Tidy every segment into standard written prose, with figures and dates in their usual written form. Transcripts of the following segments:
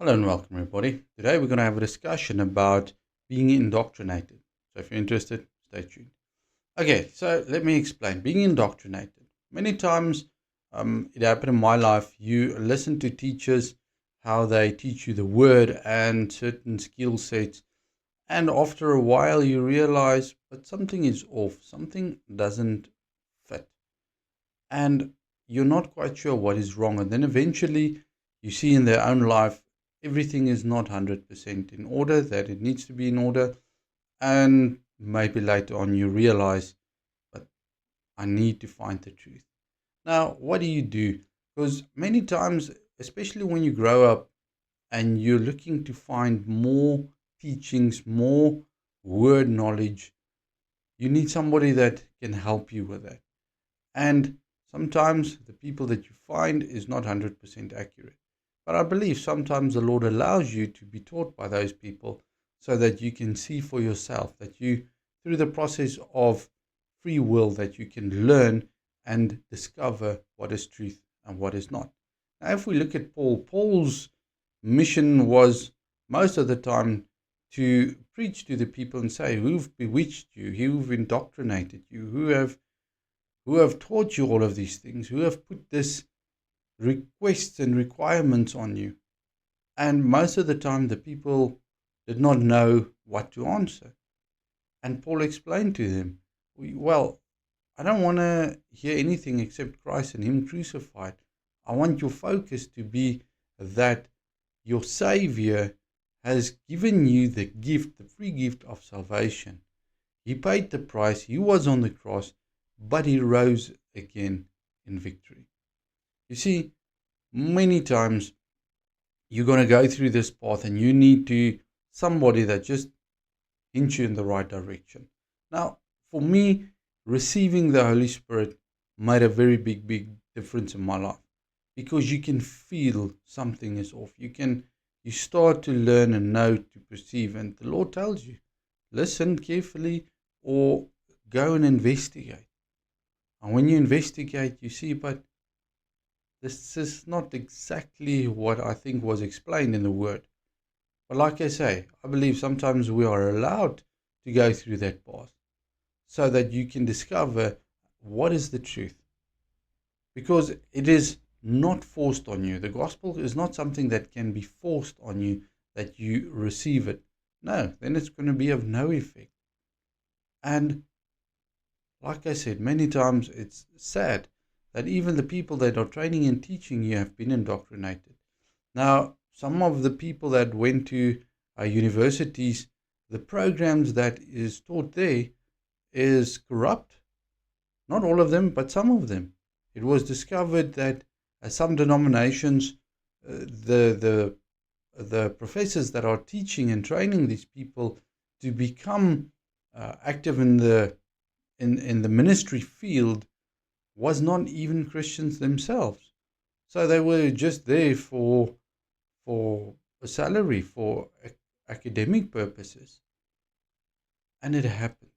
Hello and welcome, everybody. Today we're going to have a discussion about being indoctrinated. So if you're interested, stay tuned. Okay, so let me explain. Being indoctrinated. Many times it happened in my life. You listen to teachers, how they teach you the word and certain skill sets. And after a while you realize, but something is off. Something doesn't fit. And you're not quite sure what is wrong. And then eventually you see in their own life everything is not 100% in order, that it needs to be in order. And maybe later on you realize, but I need to find the truth. Now, what do you do? Because many times, especially when you grow up and you're looking to find more teachings, more word knowledge, you need somebody that can help you with that. And sometimes the people that you find is not 100% accurate. But I believe sometimes the Lord allows you to be taught by those people so that you can see for yourself, that you, through the process of free will, that you can learn and discover what is truth and what is not. Now, if we look at Paul's mission was most of the time to preach to the people and say, who've bewitched you, who've indoctrinated you, who have taught you all of these things, who have put this requests and requirements on you. And most of the time, the people did not know what to answer. And Paul explained to them, well, I don't want to hear anything except Christ and Him crucified. I want your focus to be that your Savior has given you the gift, the free gift of salvation. He paid the price, He was on the cross, but He rose again in victory. You see, many times you're going to go through this path and you need to somebody that just hints you in the right direction. Now, for me, receiving the Holy Spirit made a very big difference in my life, because you can feel something is off. You start to learn and know to perceive, and the Lord tells you, listen carefully or go and investigate. And when you investigate, you see, but this is not exactly what I think was explained in the Word. But like I say, I believe sometimes we are allowed to go through that path so that you can discover what is the truth. Because it is not forced on you. The gospel is not something that can be forced on you, that you receive it. No, then it's going to be of no effect. And like I said, many times it's sad that even the people that are training and teaching you have been indoctrinated. Now, some of the people that went to universities, the programs that is taught there is corrupt. Not all of them, but some of them. It was discovered that some denominations, the professors that are teaching and training these people to become active in the ministry field was not even Christians themselves. So they were just there for a salary, for academic purposes. And it happens.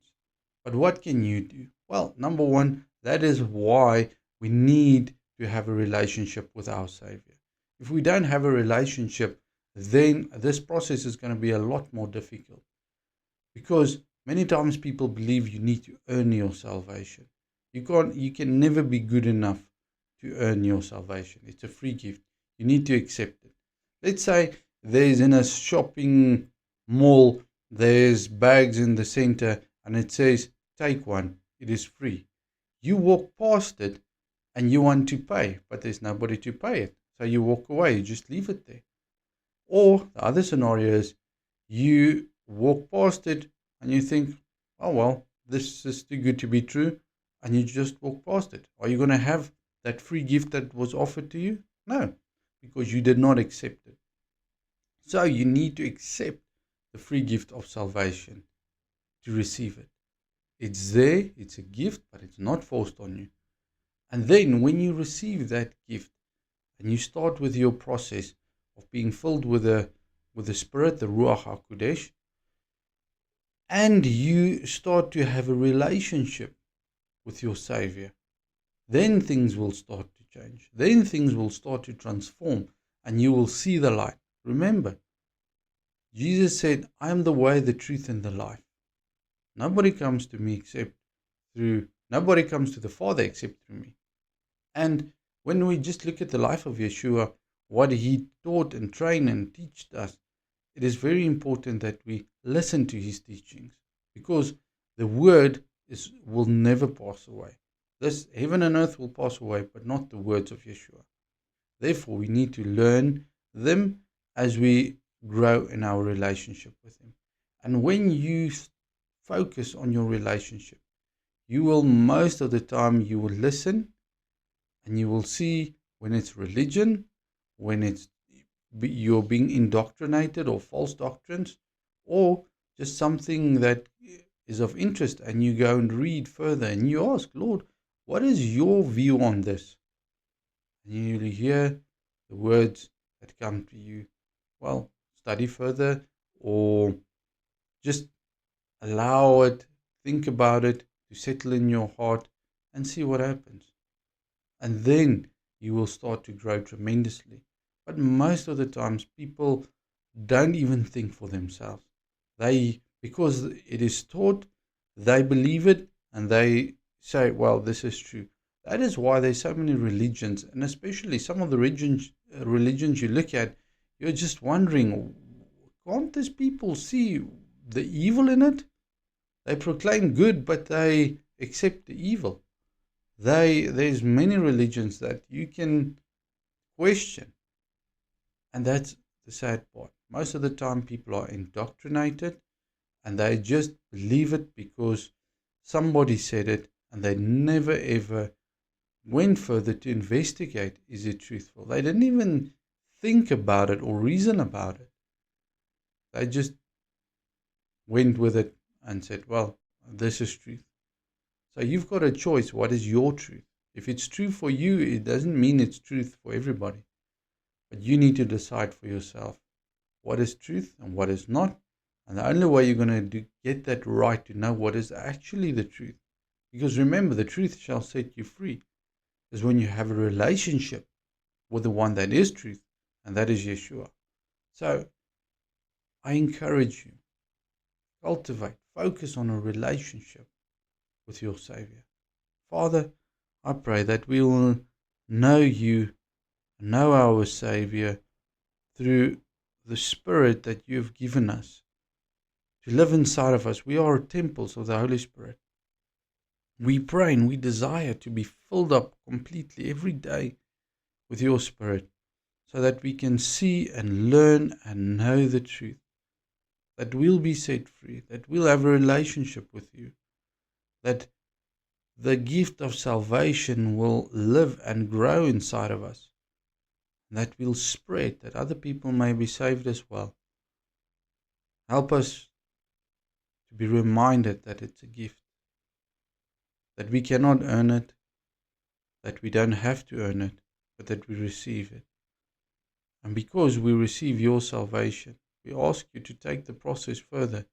But what can you do? Well, number one, that is why we need to have a relationship with our Savior. If we don't have a relationship, then this process is going to be a lot more difficult. Because many times people believe you need to earn your salvation. You can never be good enough to earn your salvation. It's a free gift. You need to accept it. Let's say there's in a shopping mall, there's bags in the center and it says, take one, it is free. You walk past it and you want to pay, but there's nobody to pay it. So you walk away, you just leave it there. Or the other scenario is you walk past it and you think, oh well, this is too good to be true, and you just walk past it. Are you going to have that free gift that was offered to you? No, because you did not accept it. So you need to accept the free gift of salvation to receive it. It's there, it's a gift, but it's not forced on you. And then when you receive that gift and you start with your process of being filled with the Spirit, the Ruach HaKodesh, and you start to have a relationship with your Savior, then things will start to change. Then things will start to transform and you will see the light. Remember, Jesus said, I am the way, the truth, and the life. Nobody comes to the Father except through me. And when we just look at the life of Yeshua, what he taught and trained and taught us, it is very important that we listen to his teachings, because the word will never pass away. This heaven and earth will pass away, but not the words of Yeshua. Therefore, we need to learn them as we grow in our relationship with him. And when you focus on your relationship, you will, most of the time, you will listen, and you will see when it's religion, when you're being indoctrinated or false doctrines, or just something that is of interest, and you go and read further and you ask, Lord, what is your view on this? And you hear the words that come to you. Well, study further, or just allow it, think about it, to settle in your heart and see what happens. And then you will start to grow tremendously. But most of the times, people don't even think for themselves. Because it is taught, they believe it, and they say, well, this is true. That is why there's so many religions, and especially some of the religions you look at, you're just wondering, can't these people see the evil in it? They proclaim good, but they accept the evil. There's many religions that you can question, and that's the sad part. Most of the time, people are indoctrinated, and they just believe it because somebody said it, and they never ever went further to investigate, is it truthful? They didn't even think about it or reason about it. They just went with it and said, well, this is truth. So you've got a choice. What is your truth? If it's true for you, it doesn't mean it's truth for everybody. But you need to decide for yourself what is truth and what is not. And the only way you're going to get that right to know what is actually the truth. Because remember, the truth shall set you free. Is when you have a relationship with the one that is truth, and that is Yeshua. So I encourage you, cultivate, focus on a relationship with your Savior. Father, I pray that we will know you, know our Savior through the Spirit that you have given us to live inside of us. We are temples of the Holy Spirit. We pray and we desire to be filled up completely every day with your Spirit, so that we can see and learn and know the truth, that we'll be set free, that we'll have a relationship with you, that the gift of salvation will live and grow inside of us, and that we'll spread, that other people may be saved as well. Help us to be reminded that it's a gift, that we cannot earn it, that we don't have to earn it, but that we receive it. And because we receive your salvation, we ask you to take the process further,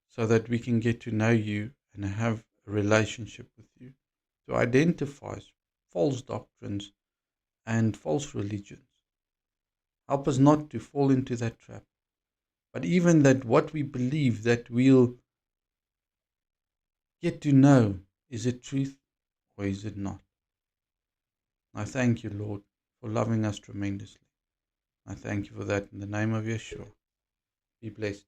so that we can get to know you and have a relationship with you, to identify false doctrines and false religions. Help us not to fall into that trap, but even that what we believe, that we'll get to know, is it truth or is it not? I thank you, Lord, for loving us tremendously. I thank you for that in the name of Yeshua. Be blessed.